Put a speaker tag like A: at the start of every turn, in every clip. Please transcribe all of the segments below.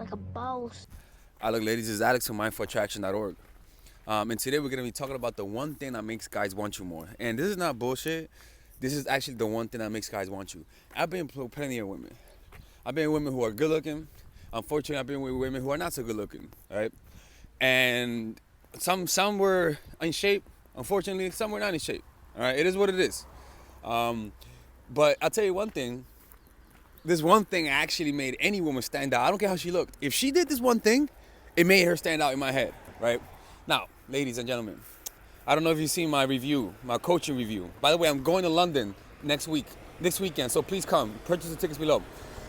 A: like a boss.
B: Hi, look, ladies, this is Alex from mindfulattraction.org. And today we're going to be talking about the one thing that makes guys want you more. And this is not bullshit. This is actually the one thing that makes guys want you. I've been with plenty of women. I've been with women who are good looking. Unfortunately, I've been with women who are not so good looking, right? And some were in shape. Unfortunately, some were not in shape. All right, it is what it is. But I'll tell you one thing. This one thing actually made any woman stand out. I don't care how she looked. If she did this one thing, it made her stand out in my head, right? Now, ladies and gentlemen, I don't know if you've seen my review, my coaching review. By the way, I'm going to London this weekend, so please come. Purchase the tickets below.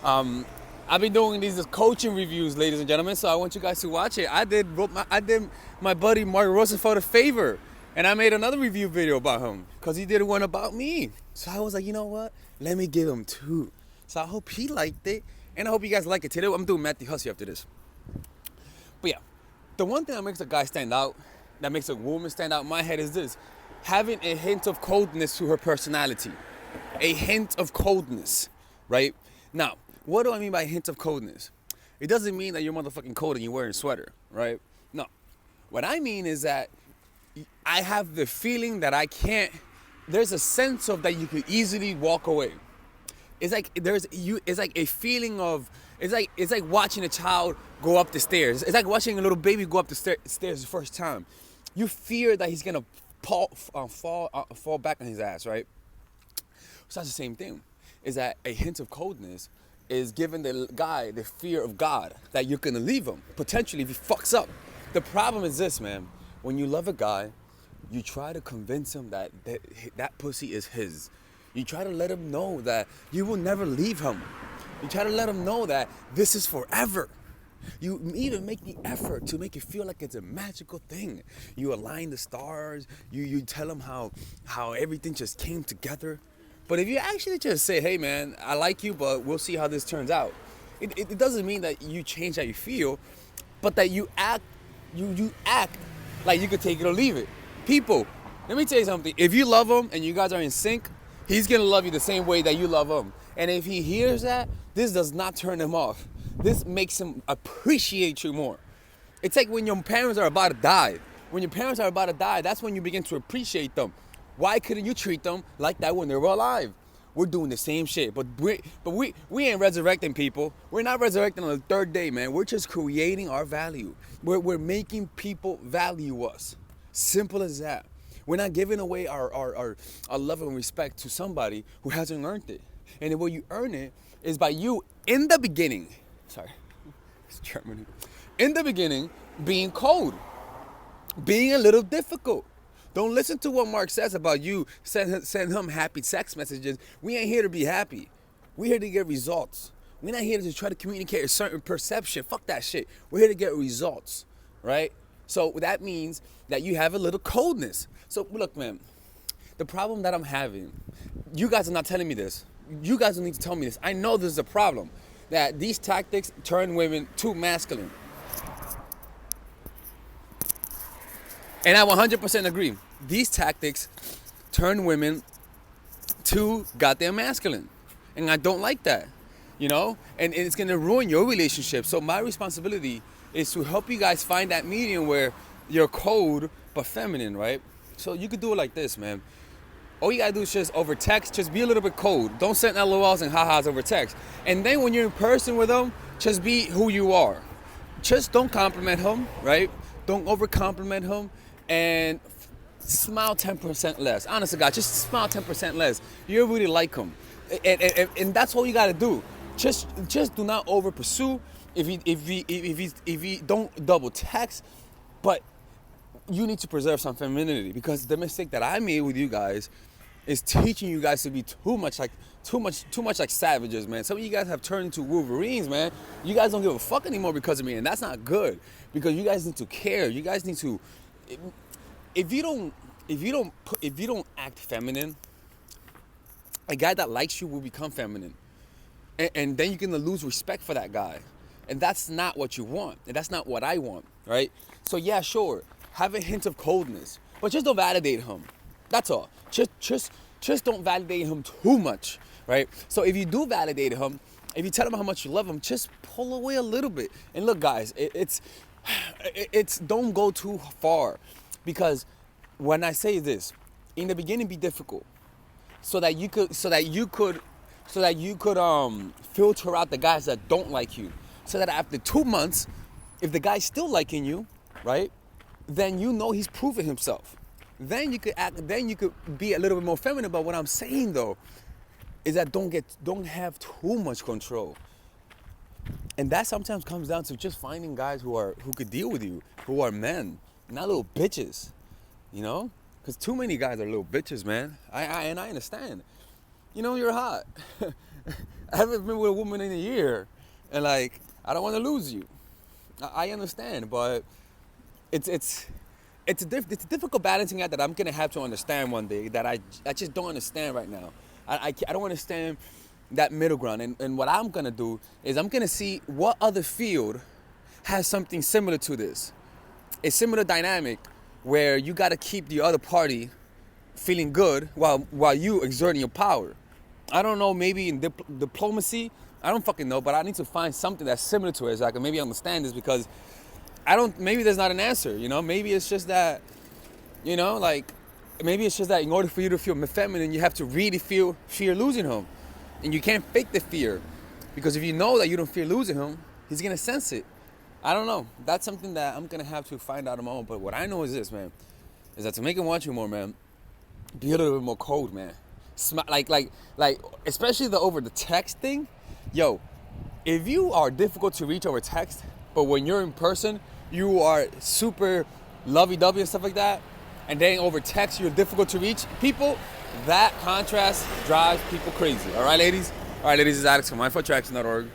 B: I've been doing these coaching reviews, ladies and gentlemen, so I want you guys to watch it. I did my buddy Mark Rosenfeld a favor, and I made another review video about him because he did one about me. So I was like, you know what? Let me give him two. So I hope he liked it, and I hope you guys like it. Today I'm doing Matthew Hussey after this. But yeah, the one thing that makes a guy stand out, that makes a woman stand out in my head is this: having a hint of coldness to her personality. A hint of coldness, right? Now, what do I mean by a hint of coldness? It doesn't mean that you're motherfucking cold and you're wearing a sweater, right? No. What I mean is that I have the feeling that there's a sense of that you could easily walk away. It's like it's like a feeling of, it's like watching a child go up the stairs. It's like watching a little baby go up the stairs the first time. You fear that he's gonna fall back on his ass, right? So that's the same thing. Is that a hint of coldness is giving the guy the fear of God that you're gonna leave him potentially if he fucks up. The problem is this, man. When you love a guy, you try to convince him that pussy is his. You try to let him know that you will never leave him. You try to let him know that this is forever. You even make the effort to make it feel like it's a magical thing. You align the stars. You tell him how everything just came together. But if you actually just say, hey man, I like you, but we'll see how this turns out. It doesn't mean that you change how you feel, but that you act like you could take it or leave it. People, let me tell you something. If you love him and you guys are in sync, he's gonna love you the same way that you love him. And if he hears that, this does not turn him off. This makes him appreciate you more. It's like when your parents are about to die. When your parents are about to die, that's when you begin to appreciate them. Why couldn't you treat them like that when they were alive? We're doing the same shit, but we ain't resurrecting people. We're not resurrecting on the third day, man. We're just creating our value. We're making people value us. Simple as that. We're not giving away our love and respect to somebody who hasn't earned it. And the way you earn it is by you, in the beginning, it's Germany, in the beginning, being cold, being a little difficult. Don't listen to what Mark says about you. Send him happy text messages. We ain't here to be happy. We're here to get results. We're not here to try to communicate a certain perception. Fuck that shit. We're here to get results, right? So that means that you have a little coldness. So look, man, the problem that I'm having, you guys are not telling me this. You guys don't need to tell me this. I know this is a problem, that these tactics turn women too masculine. And I 100% agree. These tactics turn women too goddamn masculine. And I don't like that, you know? And it's gonna ruin your relationship. So my responsibility is to help you guys find that medium where you're cold but feminine, right? So you could do it like this, man. All you gotta do is just over text, just be a little bit cold. Don't send LOLs and ha-has over text. And then when you're in person with them, just be who you are. Just don't compliment him, right? Don't over compliment him, and smile 10% less. Honest to God, just smile 10% less. You really like him. And that's all you gotta do. Just do not over pursue. If he don't double text, but you need to preserve some femininity, because the mistake that I made with you guys is teaching you guys to be too much like savages, man. Some of you guys have turned into Wolverines, man. You guys don't give a fuck anymore because of me, and that's not good, because you guys need to care. You guys need to. If you don't act feminine, a guy that likes you will become feminine, and then you're gonna lose respect for that guy. And that's not what you want. And that's not what I want, right? So yeah, sure, have a hint of coldness, but just don't validate him. That's all. Just don't validate him too much, right? So if you do validate him, If you tell them how much you love them, just pull away a little bit. And look, guys, it's don't go too far, because when I say this, in the beginning, be difficult, so that you could filter out the guys that don't like you, so that after 2 months, if the guy's still liking you, right, then you know he's proven himself. Then you could be a little bit more feminine. But what I'm saying though is that don't have too much control. And that sometimes comes down to just finding guys who could deal with you, who are men, not little bitches, you know? Because too many guys are little bitches, man. I understand. You know, you're hot. I haven't been with a woman in a year, and like, I don't want to lose you. I understand, but it's a difficult balancing act that I'm gonna have to understand one day, that I just don't understand right now. I don't understand that middle ground. And what I'm gonna do is I'm gonna see what other field has something similar to this, a similar dynamic where you gotta keep the other party feeling good while you exerting your power. I don't know, maybe in diplomacy, I don't fucking know, but I need to find something that's similar to it so I can maybe understand this, because maybe there's not an answer, you know? Maybe it's just that, you know, like, maybe it's just that in order for you to feel feminine, you have to really fear losing him. And you can't fake the fear, because if you know that you don't fear losing him, he's gonna sense it. I don't know. That's something that I'm gonna have to find out in a moment. But what I know is this, man, is that to make him want you more, man, be a little bit more cold, man. Like, especially over the text thing. Yo, if you are difficult to reach over text, but when you're in person, you are super lovey-dovey and stuff like that, and then over text, you're difficult to reach people, that contrast drives people crazy. All right, ladies? All right, ladies, this is Alex from mindforattraction.org.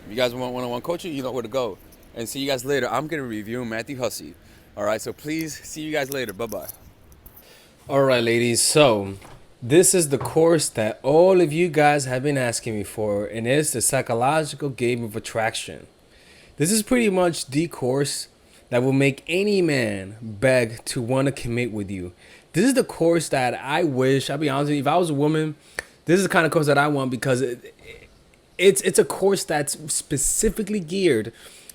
B: If you guys want one-on-one coaching, you know where to go. And see you guys later. I'm going to review Matthew Hussey. All right, so please see you guys later. Bye-bye.
A: All right, ladies. So this is the course that all of you guys have been asking me for, and it's the psychological game of attraction. This is pretty much the course that will make any man beg to want to commit with you. This is the course that I wish, I'll be honest with you, if I was a woman, this is the kind of course that I want, because it's a course that's specifically geared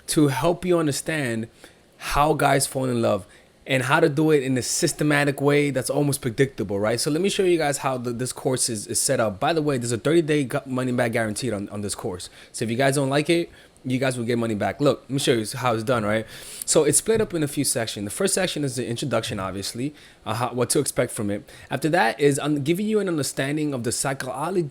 A: to help you understand how guys fall in love, and how to do it in a systematic way that's almost predictable, right? So let me show you guys how this course is set up. By the way, there's a 30-day money back guaranteed on this course. So if you guys don't like it, you guys will get money back. Look, let me show you how it's done, right? So it's split up in a few sections. The first section is the introduction, obviously, what to expect from it. After that is I'm giving you an understanding of the psychology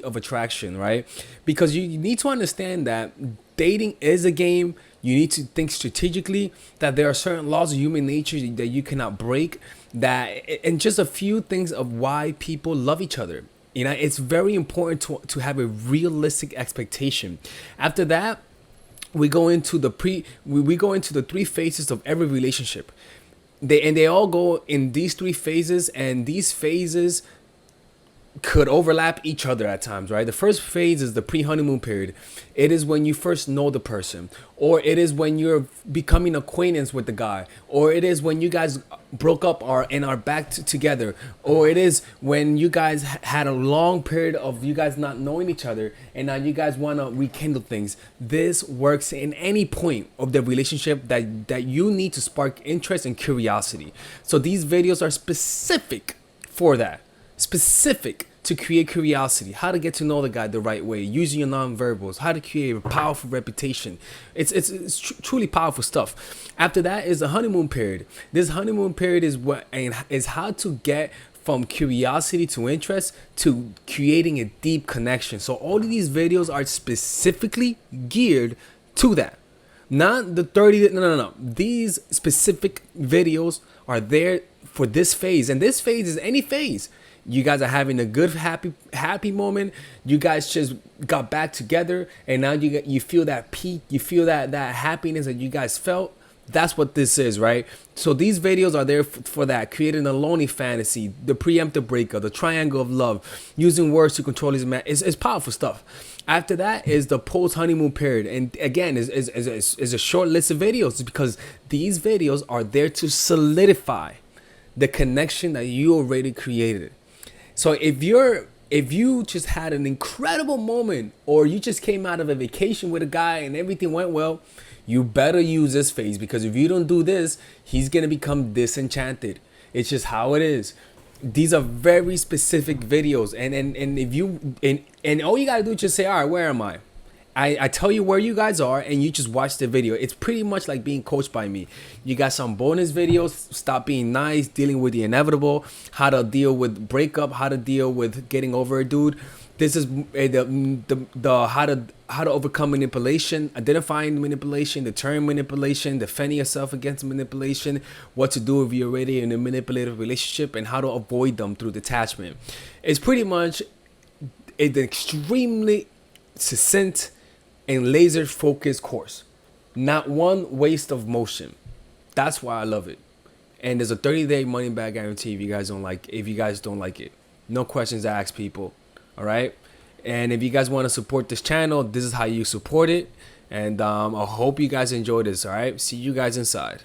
A: of attraction, right? Because you need to understand that dating is a game. You need to think strategically, that there are certain laws of human nature that you cannot break, and just a few things of why people love each other. You know, it's very important to have a realistic expectation. After that, we go into the three phases of every relationship. They all go in these three phases, and these phases could overlap each other at times, right? The first phase is the pre-honeymoon period. It is when you first know the person, or it is when you're becoming acquaintance with the guy, or it is when you guys broke up and are back together, or it is when you guys had a long period of you guys not knowing each other, and now you guys want to rekindle things. This works in any point of the relationship that you need to spark interest and curiosity. So these videos are specific for that. Specific to create curiosity, how to get to know the guy the right way, using your nonverbals, how to create a powerful reputation. It's truly powerful stuff. After that is the honeymoon period. This honeymoon period is how to get from curiosity to interest to creating a deep connection. So all of these videos are specifically geared to that. Not the 30, no. These specific videos are there for this phase, and this phase is any phase. You guys are having a good, happy moment. You guys just got back together, and now you feel that peak. You feel that happiness that you guys felt. That's what this is, right? So these videos are there for that, creating a lonely fantasy, the preemptive breakup, the triangle of love, using words to control his man. It's powerful stuff. After that is the post-honeymoon period, and again, is a short list of videos, because these videos are there to solidify the connection that you already created. So if you're if you just had an incredible moment, or you just came out of a vacation with a guy and everything went well, you better use this phase, because if you don't do this, he's gonna become disenchanted. It's just how it is. These are very specific videos, and if you and all you gotta do is just say, all right, where am I? I tell you where you guys are, and you just watch the video. It's pretty much like being coached by me. You got some bonus videos: stop being nice, dealing with the inevitable, how to deal with breakup, how to deal with getting over a dude. This is the how to overcome manipulation, identifying manipulation, deterring manipulation, defending yourself against manipulation, what to do if you're already in a manipulative relationship, and how to avoid them through detachment. It's pretty much an extremely succinct and laser focused course. Not one waste of motion. That's why I love it. And there's a 30-day money back guarantee if you guys don't like it. No questions asked, people. All right? And if you guys want to support this channel, this is how you support it. And I hope you guys enjoy this, all right? See you guys inside.